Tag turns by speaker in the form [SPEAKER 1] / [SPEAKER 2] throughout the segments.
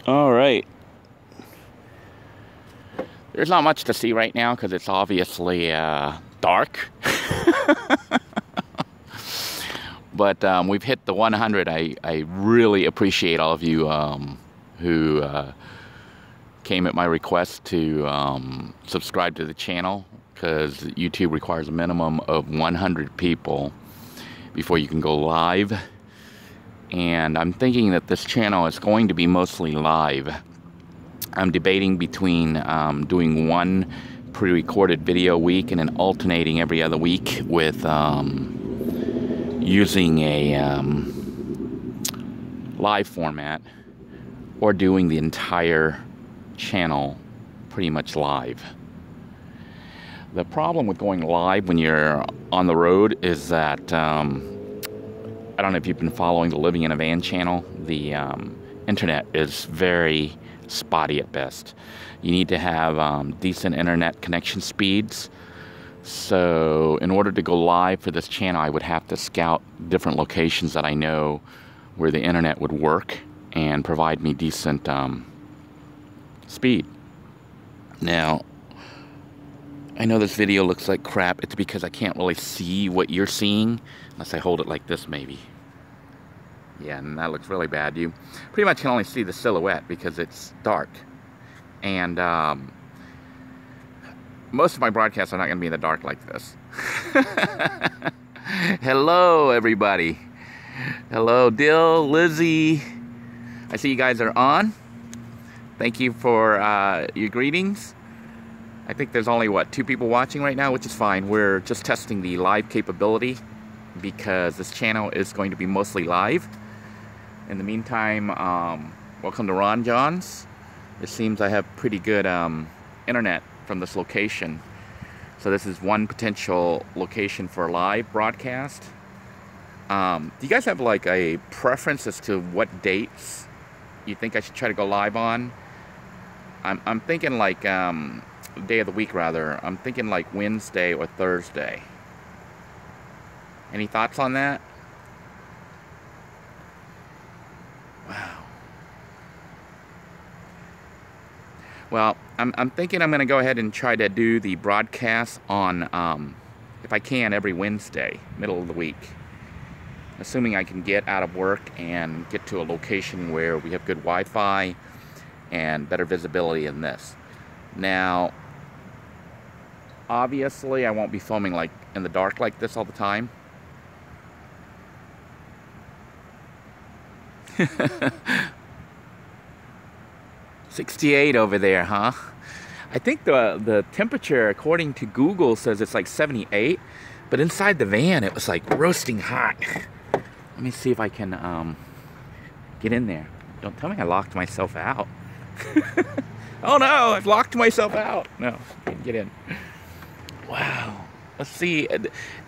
[SPEAKER 1] All right. There's not much to see right now because it's obviously dark. But we've hit the 100. I really appreciate all of you who came at my request to subscribe to the channel, because YouTube requires a minimum of 100 people before you can go live. And I'm thinking that this channel is going to be mostly live. I'm debating between doing one pre-recorded video a week and then alternating every other week with using a live format, or doing the entire channel pretty much live. The problem with going live when you're on the road is that I don't know if you've been following the Living in a Van channel. The internet is very spotty at best. You need to have decent internet connection speeds. So in order to go live for this channel, I would have to scout different locations that I know where the internet would work and provide me decent speed. Now, I know this video looks like crap. It's because I can't really see what you're seeing unless I hold it like this, maybe. Yeah, and that looks really bad. You pretty much can only see the silhouette because it's dark. And most of my broadcasts are not going to be in the dark like this. Hello, everybody. Hello, Dill, Lizzie. I see you guys are on. Thank you for your greetings. I think there's only, what, 2 people watching right now, which is fine. We're just testing the live capability because this channel is going to be mostly live. In the meantime, welcome to Ron John's. It seems I have pretty good internet from this location. So this is one potential location for a live broadcast. Do you guys have like a preference as to what dates you think I should try to go live on? I'm thinking like day of the week rather. I'm thinking like Wednesday or Thursday. Any thoughts on that? Wow. Well, I'm thinking I'm going to go ahead and try to do the broadcast on, if I can, every Wednesday, middle of the week. Assuming I can get out of work and get to a location where we have good Wi-Fi and better visibility in this. Now, obviously I won't be filming like in the dark like this all the time. 68 over there, huh? I think the temperature, according to Google, says it's like 78, but inside the van it was like roasting hot. Let me see if I can get in there. Don't tell me I locked myself out. Oh no, I've locked myself out. No, can't get in. Wow. Let's see.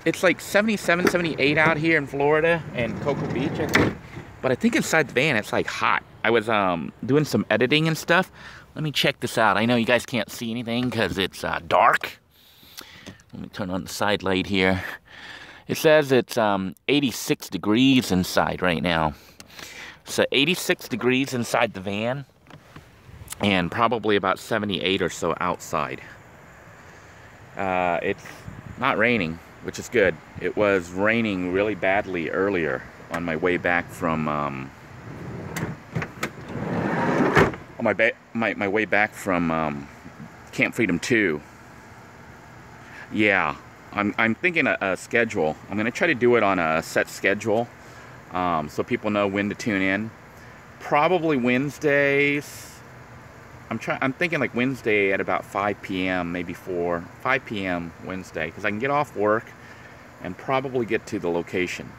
[SPEAKER 1] It's like 77, 78 out here in Florida and Cocoa Beach, I think. But I think inside the van it's like hot. I was doing some editing and stuff. Let me check this out. I know you guys can't see anything because it's dark. Let me turn on the side light here. It says it's 86 degrees inside right now. So 86 degrees inside the van and probably about 78 or so outside. It's not raining, which is good. It was raining really badly earlier on my way back from my way back from Camp Freedom 2. Yeah, I'm thinking a schedule. I'm gonna try to do it on a set schedule, so people know when to tune in. Probably Wednesdays. I'm thinking like Wednesday at about 5 p.m. maybe 5 p.m. Wednesday, because I can get off work and probably get to the location.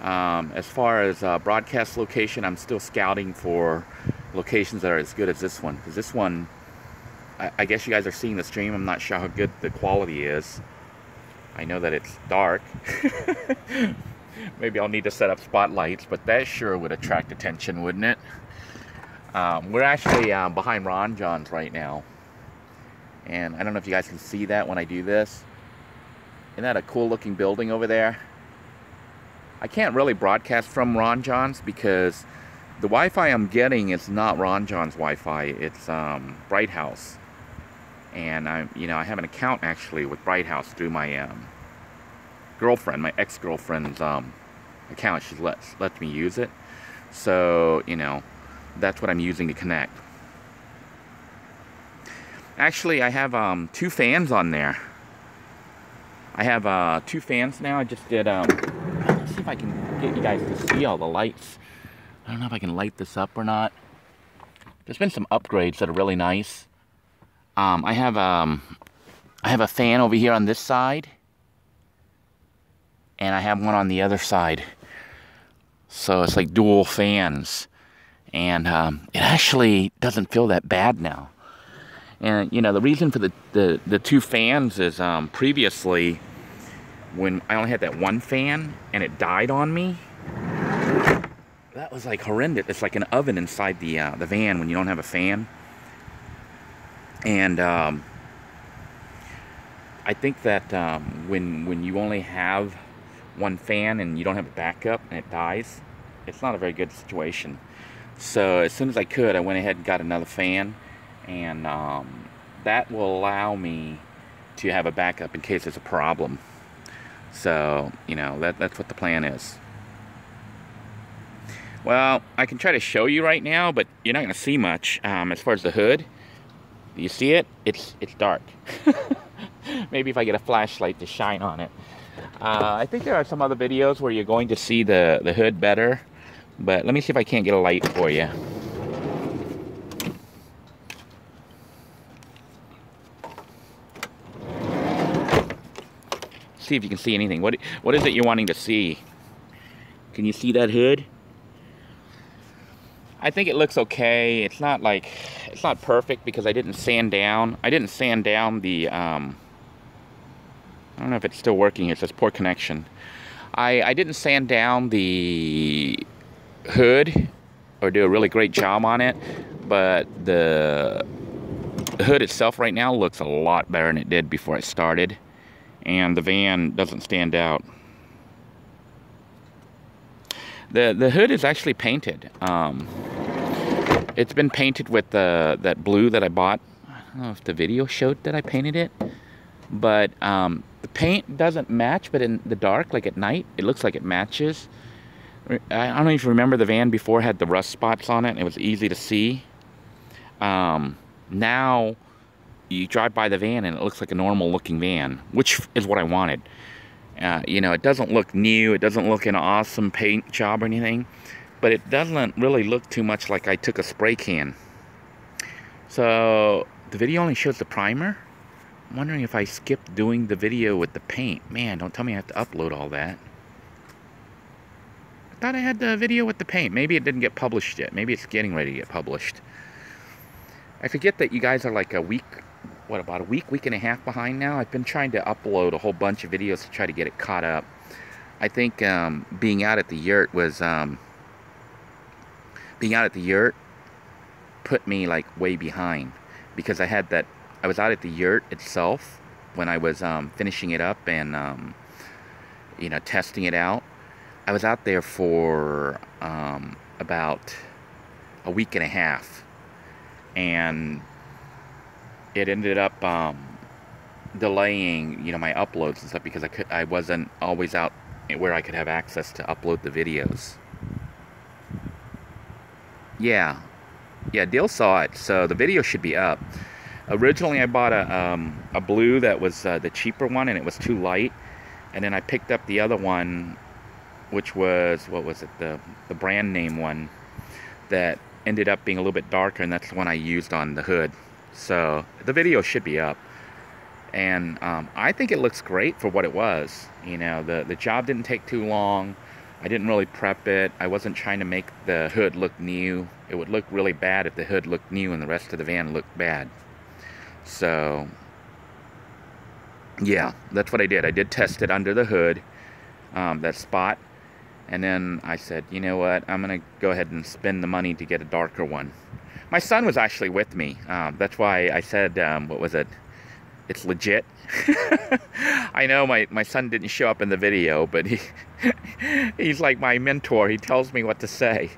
[SPEAKER 1] As far as broadcast location, I'm still scouting for locations that are as good as this one, because this one, I guess you guys are seeing the stream. I'm not sure how good the quality is. I know that it's dark. Maybe I'll need to set up spotlights, but that sure would attract attention, wouldn't it? We're actually behind Ron John's right now, and I don't know if you guys can see that when I do this. Isn't that a cool looking building over there? I can't really broadcast from Ron John's because The Wi-Fi I'm getting is not Ron John's Wi-Fi. It's Bright House, and I have an account actually with Bright House through my girlfriend, my ex-girlfriend's account. She lets me use it, so that's what I'm using to connect. Actually, I have 2 fans on there. I have 2 fans now. I just did let's see if I can get you guys to see all the lights. I don't know if I can light this up or not. There's been some upgrades that are really nice. I have a fan over here on this side, and I have one on the other side. So it's like dual fans, and it actually doesn't feel that bad now. And the reason for the 2 fans is previously, when I only had that 1 fan and it died on me, that was like horrendous. It's like an oven inside the van when you don't have a fan. And I think that when you only have 1 fan and you don't have a backup and it dies, it's not a very good situation. So as soon as I could, I went ahead and got another fan, and that will allow me to have a backup in case there's a problem. So that's what the plan is. Well, I can try to show you right now, but you're not going to see much. As far as the hood, you see it? It's dark. Maybe if I get a flashlight to shine on it. I think there are some other videos where you're going to see the hood better, but let me see if I can't get a light for you. See if you can see anything. What is it you're wanting to see? Can you see that hood? I think it looks okay. It's not perfect because I didn't sand down. I didn't sand down the I don't know if it's still working. It says poor connection. I didn't sand down the hood or do a really great job on it, but the hood itself right now looks a lot better than it did before I started, and the van doesn't stand out. The hood is actually painted. It's been painted with that blue that I bought. I don't know if the video showed that I painted it, but the paint doesn't match, but in the dark, like at night, it looks like it matches. I don't know if you remember, the van before had the rust spots on it, and it was easy to see. Now you drive by the van and it looks like a normal looking van, which is what I wanted. It doesn't look new, it doesn't look an awesome paint job or anything, but it doesn't really look too much like I took a spray can. So the video only shows the primer. I'm wondering if I skipped doing the video with the paint. Man, don't tell me I have to upload all that. I thought I had the video with the paint. Maybe it didn't get published yet. Maybe it's getting ready to get published. I forget that you guys are like a week, about a week and a half behind now. I've been trying to upload a whole bunch of videos to try to get it caught up. I think being out at the yurt put me like way behind, because I was out at the yurt itself when I was finishing it up and testing it out. I was out there for about a week and a half, and it ended up delaying my uploads and stuff, because I wasn't always out where I could have access to upload the videos. Yeah, Dale saw it, so the video should be up. Originally I bought a blue that was the cheaper one, and it was too light, and then I picked up the other one, which was, what was it, the brand name one, that ended up being a little bit darker, and that's the one I used on the hood. So the video should be up, and I think it looks great for what it was. The job didn't take too long. I didn't really prep it. I wasn't trying to make the hood look new. It would look really bad if the hood looked new and the rest of the van looked bad. So yeah, that's what I did. I did test it under the hood, that spot, and then I said, you know what, I'm gonna go ahead and spend the money to get a darker one. My son was actually with me. That's why I said, what was it? it's legit. I know my son didn't show up in the video, but he's like my mentor. He tells me what to say.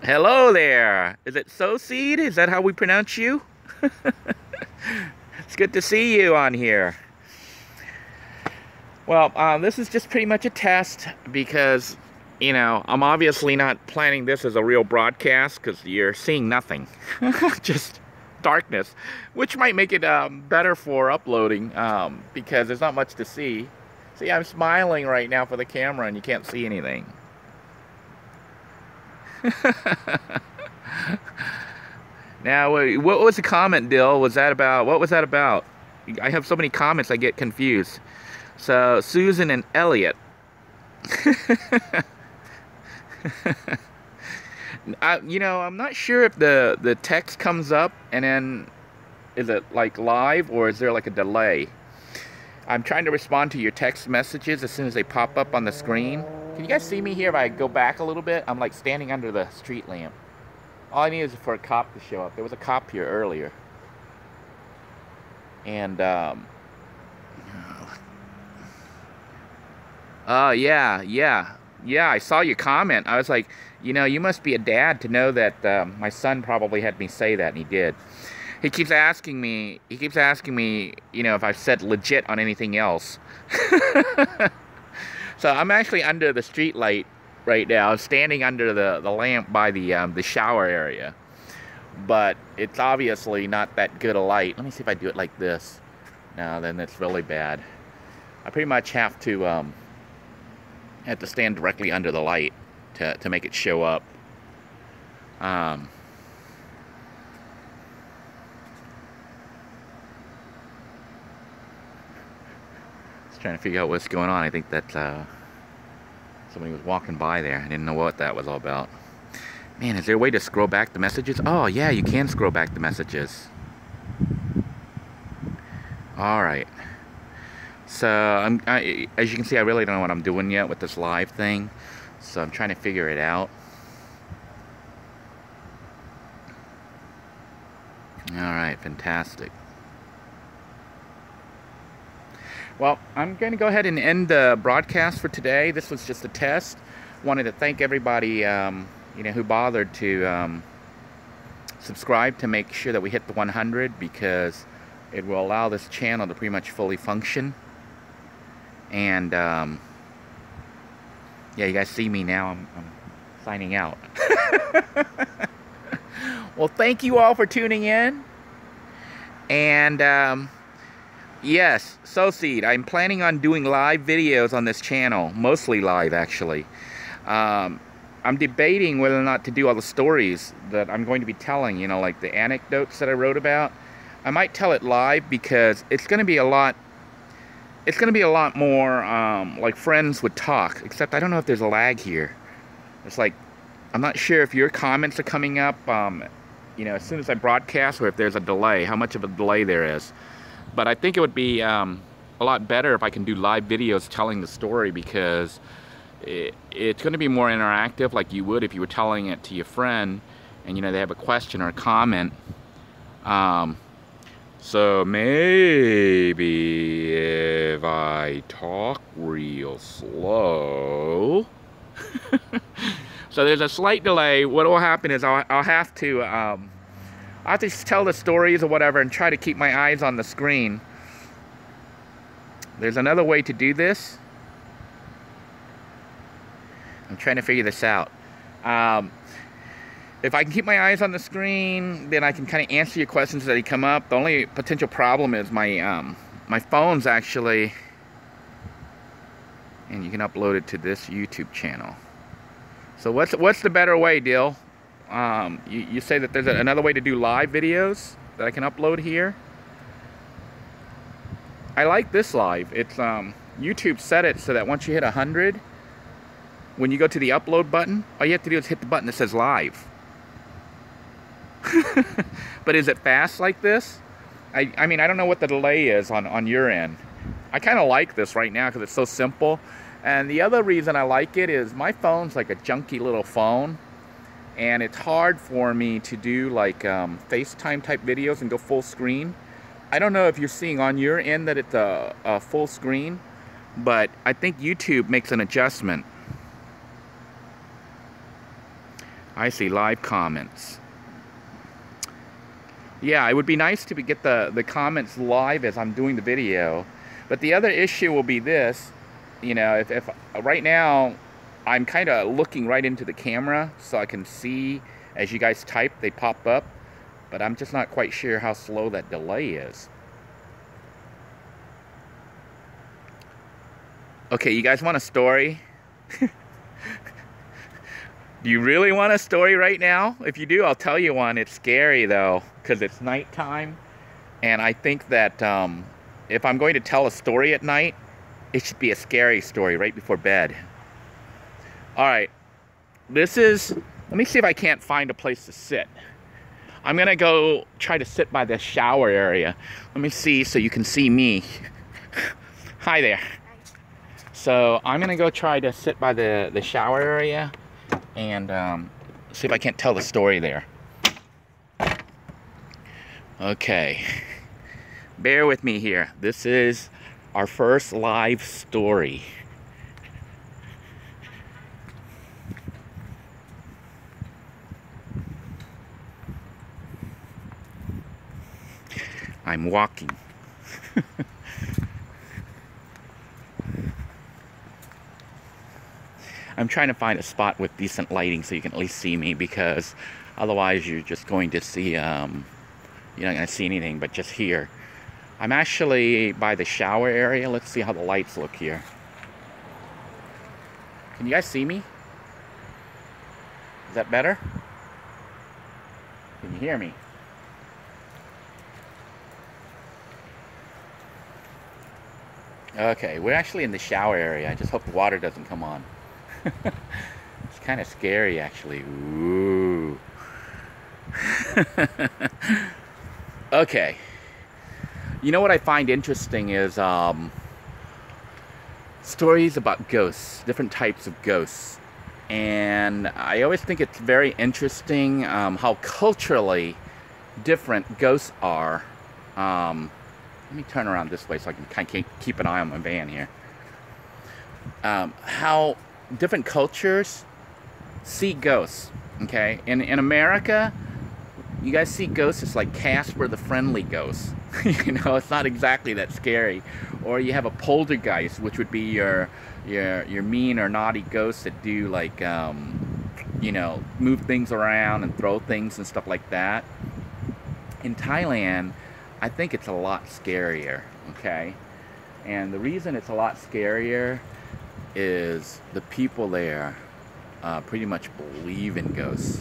[SPEAKER 1] Hello there. Is it Soseed? Is that how we pronounce you? It's good to see you on here. Well, this is just pretty much a test because, you know, I'm obviously not planning this as a real broadcast because you're seeing nothing. Just darkness, which might make it better for uploading because there's not much to see. See, I'm smiling right now for the camera and you can't see anything. Now, what was the comment, Dill? Was that about? What was that about? I have so many comments, I get confused. So, Susan and Elliot. You know, I'm not sure if the text comes up and then is it like live or is there like a delay? I'm trying to respond to your text messages as soon as they pop up on the screen. Can you guys see me here if I go back a little bit? I'm like standing under the street lamp. All I need is for a cop to show up. There was a cop here earlier. And, yeah, I saw your comment. I was like, you know, you must be a dad to know that my son probably had me say that, and he did. He keeps asking me, you know, if I've said legit on anything else. So I'm actually under the street light right now. I'm standing under the lamp by the shower area. But it's obviously not that good a light. Let me see if I do it like this. No, then it's really bad. I pretty much have to stand directly under the light to make it show up. Just trying to figure out what's going on. I think that somebody was walking by there. I didn't know what that was all about. Man, is there a way to scroll back the messages? Oh, yeah, you can scroll back the messages. Alright. So, as you can see, I really don't know what I'm doing yet with this live thing. So, I'm trying to figure it out. Alright, fantastic. Well, I'm going to go ahead and end the broadcast for today. This was just a test. Wanted to thank everybody, you know, who bothered to subscribe to make sure that we hit the 100 because it will allow this channel to pretty much fully function. And yeah, you guys see me now. I'm signing out. Well, thank you all for tuning in. And yes, Soseed, I'm planning on doing live videos on this channel, mostly live actually. I'm debating whether or not to do all the stories that I'm going to be telling, you know, like the anecdotes that I wrote about. I might tell it live because it's going to be a lot more like friends would talk, except I don't know if there's a lag here. It's like, I'm not sure if your comments are coming up, you know, as soon as I broadcast or if there's a delay, how much of a delay there is. But I think it would be a lot better if I can do live videos telling the story because it's going to be more interactive like you would if you were telling it to your friend and, you know, they have a question or a comment. So maybe if I talk real slow. So there's a slight delay. What will happen is I'll have to just tell the stories or whatever and try to keep my eyes on the screen. There's another way to do this. I'm trying to figure this out. If I can keep my eyes on the screen, then I can kind of answer your questions as they come up. The only potential problem is my my phone's actually, and you can upload it to this YouTube channel. So what's the better way, Dill? You say that there's another way to do live videos that I can upload here. I like this live. It's YouTube set it so that once you hit 100, when you go to the upload button, all you have to do is hit the button that says live. But is it fast like this? I mean, I don't know what the delay is on your end. I kind of like this right now because it's so simple. And the other reason I like it is my phone's like a junky little phone. And it's hard for me to do like FaceTime type videos and go full screen. I don't know if you're seeing on your end that it's a full screen, but I think YouTube makes an adjustment. I see live comments. Yeah, it would be nice to get the comments live as I'm doing the video. But the other issue will be this, you know, if right now I'm kind of looking right into the camera so I can see as you guys type, they pop up. But I'm just not quite sure how slow that delay is. Okay, you guys want a story? Do you really want a story right now? If you do, I'll tell you one. It's scary though, because it's nighttime. And I think that if I'm going to tell a story at night, it should be a scary story right before bed. All right, this is, let me see if I can't find a place to sit. I'm gonna go try to sit by the shower area. Let me see so you can see me. Hi there. So I'm gonna go try to sit by the shower area and see if I can't tell the story there. Okay, bear with me here. This is our first live story. I'm walking. I'm trying to find a spot with decent lighting so you can at least see me, because otherwise you're just going to see, you're not going to see anything but just here. I'm actually by the shower area. Let's see how the lights look here. Can you guys see me? Is that better? Can you hear me? Okay, we're actually in the shower area. I just hope the water doesn't come on. It's kind of scary, actually. Ooh. Okay. You know what I find interesting is stories about ghosts, different types of ghosts. And I always think it's very interesting how culturally different ghosts are. Let me turn around this way so I can kind of keep an eye on my van here. How different cultures see ghosts, okay? In America, you guys see ghosts as like Casper the Friendly Ghost. You know, it's not exactly that scary. Or you have a poltergeist, which would be your mean or naughty ghosts that do like, you know, move things around and throw things and stuff like that. In Thailand, I think it's a lot scarier, okay? And the reason it's a lot scarier is the people there pretty much believe in ghosts.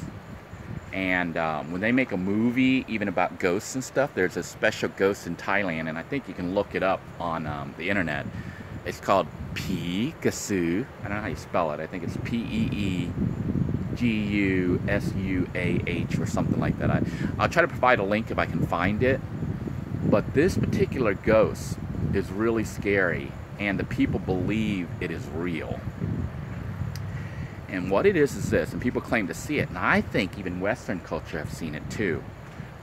[SPEAKER 1] And when they make a movie, even about ghosts and stuff, there's a special ghost in Thailand, and I think you can look it up on the internet. It's called Peegusuh. I don't know how you spell it. I think it's Peegusuah or something like that. I'll try to provide a link if I can find it. But this particular ghost is really scary, and the people believe it is real. And what it is this, and people claim to see it, and I think even Western culture have seen it too.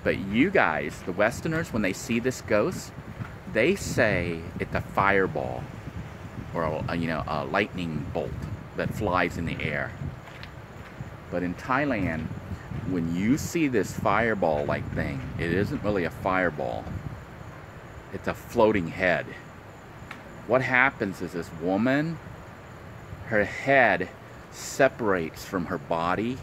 [SPEAKER 1] But you guys, the Westerners, when they see this ghost, they say it's a fireball or a lightning bolt that flies in the air. But in Thailand, when you see this fireball-like thing, it isn't really a fireball. It's a floating head. What happens is this woman, her head separates from her body,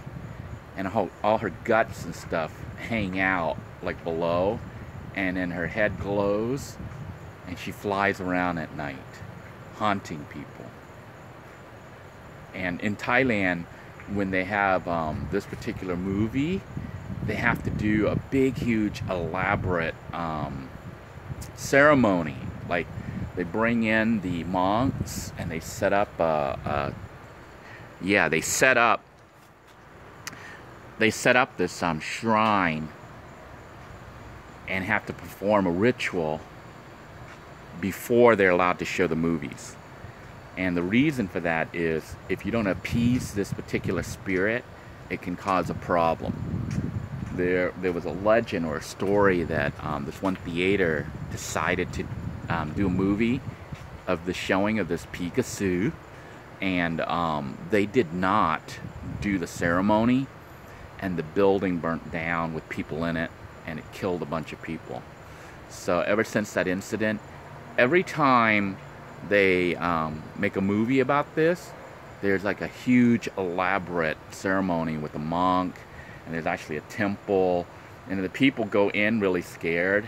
[SPEAKER 1] and all her guts and stuff hang out like below, and then her head glows, and she flies around at night, haunting people. And in Thailand, when they have this particular movie, they have to do a big, huge, elaborate ceremony. Like, they bring in the monks and they set up they set up this shrine and have to perform a ritual before they're allowed to show the movies. And the reason for that is if you don't appease this particular spirit, it can cause a problem. there was a legend or a story that this one theater decided to do a movie of the showing of this Pika-Sue, and they did not do the ceremony, and the building burnt down with people in it, and it killed a bunch of people. So ever since that incident, every time they make a movie about this, there's like a huge elaborate ceremony with a monk, and there's actually a temple, and the people go in really scared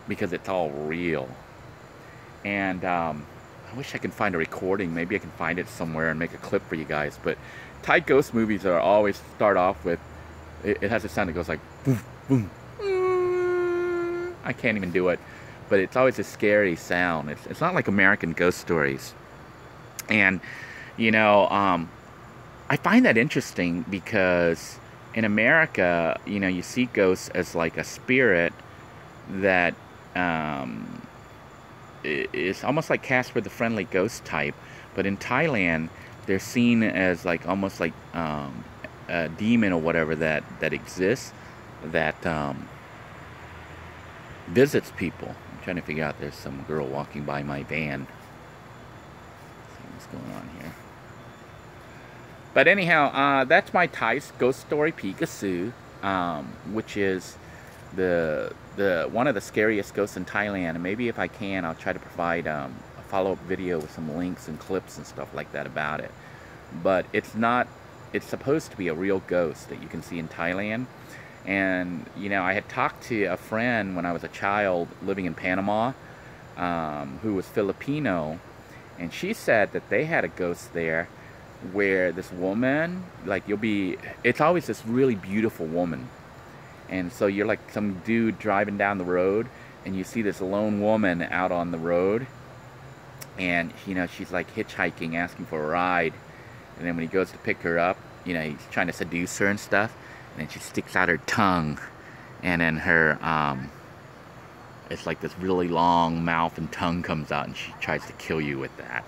[SPEAKER 1] because it's all real. And I wish I could find a recording. Maybe I can find it somewhere and make a clip for you guys. But Thai ghost movies are always start off with, it has a sound that goes like boom, boom. I can't even do it, but it's always a scary sound. It's not like American ghost stories. And you know, I find that interesting because in America, you know, you see ghosts as like a spirit that is almost like Casper the Friendly Ghost type, but in Thailand they're seen as like almost like a demon or whatever that exists, that visits people. I'm trying to figure out, there's some girl walking by my van. Let's see what's going on here. But anyhow, that's my Thai ghost story, Pika-Sue, which is the one of the scariest ghosts in Thailand. And maybe if I can, I'll try to provide a follow-up video with some links and clips and stuff like that about it. But it's not, it's supposed to be a real ghost that you can see in Thailand. And you know, I had talked to a friend when I was a child living in Panama, who was Filipino, and she said that they had a ghost there where this woman, like it's always this really beautiful woman, and so you're like some dude driving down the road and you see this lone woman out on the road, and you know, she's like hitchhiking, asking for a ride, and then when he goes to pick her up, you know, he's trying to seduce her and stuff, and then she sticks out her tongue, and then her it's like this really long mouth and tongue comes out, and she tries to kill you with that.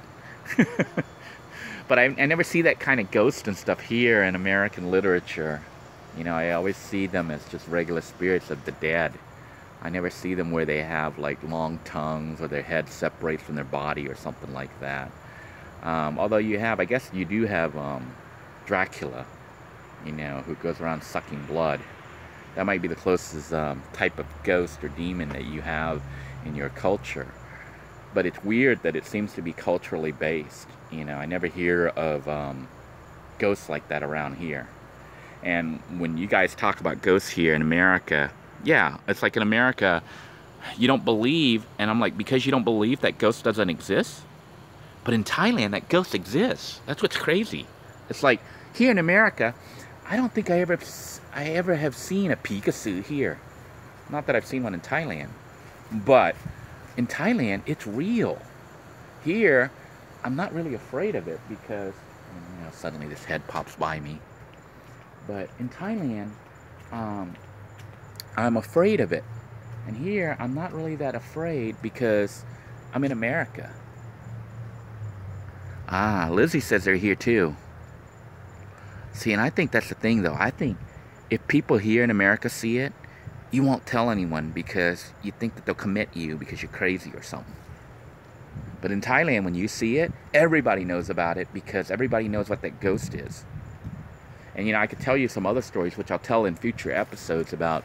[SPEAKER 1] But I never see that kind of ghost and stuff here in American literature. You know, I always see them as just regular spirits of the dead. I never see them where they have like long tongues or their head separates from their body or something like that. Although you have, I guess you do have Dracula, you know, who goes around sucking blood. That might be the closest type of ghost or demon that you have in your culture. But it's weird that it seems to be culturally based. You know, I never hear of ghosts like that around here. And when you guys talk about ghosts here in America, yeah, it's like in America, you don't believe, and I'm like, because you don't believe that ghost doesn't exist? But in Thailand, that ghost exists. That's what's crazy. It's like, here in America, I don't think I ever have seen a Pika-Sue here. Not that I've seen one in Thailand. But in Thailand, it's real. Here, I'm not really afraid of it because, you know, suddenly this head pops by me. But in Thailand, I'm afraid of it. And here, I'm not really that afraid because I'm in America. Ah, Lizzie says they're here too. See, and I think that's the thing though. I think if people here in America see it, you won't tell anyone because you think that they'll commit you because you're crazy or something. But in Thailand, when you see it, everybody knows about it because everybody knows what that ghost is. And you know, I could tell you some other stories, which I'll tell in future episodes about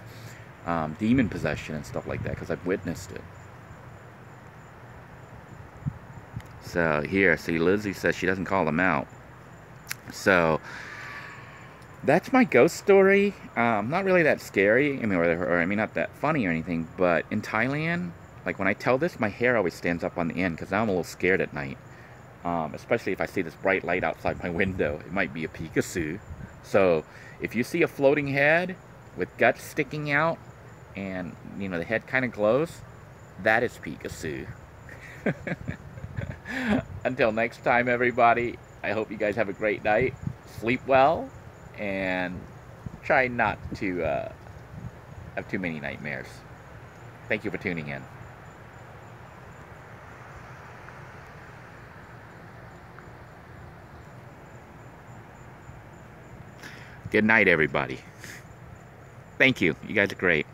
[SPEAKER 1] demon possession and stuff like that because I've witnessed it. So here, see, Lizzie says she doesn't call them out. So that's my ghost story. Not really that scary. I mean, or not that funny or anything. But in Thailand, like when I tell this, my hair always stands up on the end because I'm a little scared at night. Especially if I see this bright light outside my window. It might be a Pika-Sue. So if you see a floating head with guts sticking out and, you know, the head kind of glows, that is Pika-Sue. Until next time, everybody, I hope you guys have a great night. Sleep well and try not to have too many nightmares. Thank you for tuning in. Good night, everybody. Thank you. You guys are great.